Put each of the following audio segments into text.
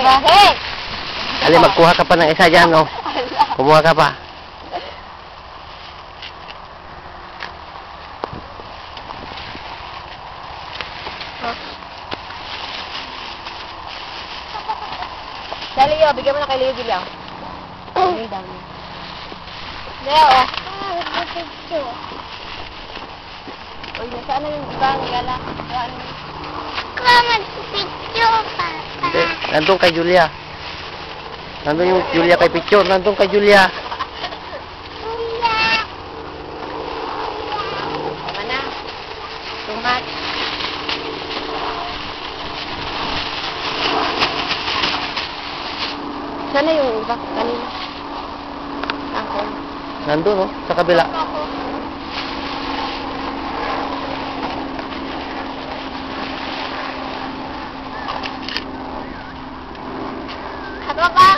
Hey! Ali, magkuha ka pa ng isa dyan, oh. Kumuha ka pa. Dali yun, bigyan mo na kay Leo Julia. Leo daw niya. Leo, oh. Uy, nasaan na yung iba? Gala. Mag-picture, Papa. Nandun kay Julia. Nandun yung Julia kay Picture. Nandun kay Julia. Kuya. Tama na. Tumat. Sana yung iba kanina. Ako. Nandun, oh. Sa kabila. Ano ka?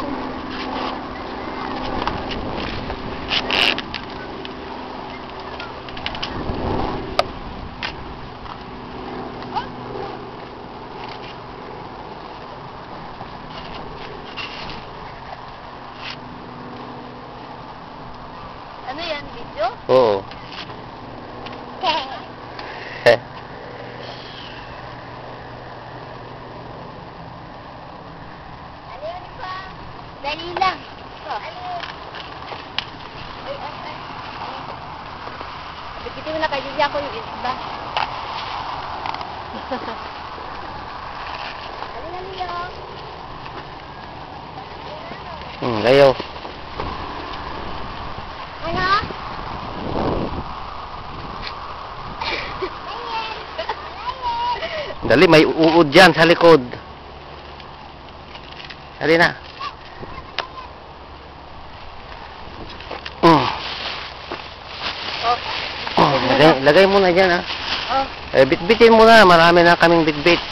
Ano yan, video? Oo. Dali lang. Bigitin mo na kay Julia ko yung isda. Dali lang, Leo. Ayaw. Ano? Dali, may uod dyan sa likod. Dali na. Lagay mo na dyan, ha. Oh. Bitbitin mo na. Marami na kaming bitbit.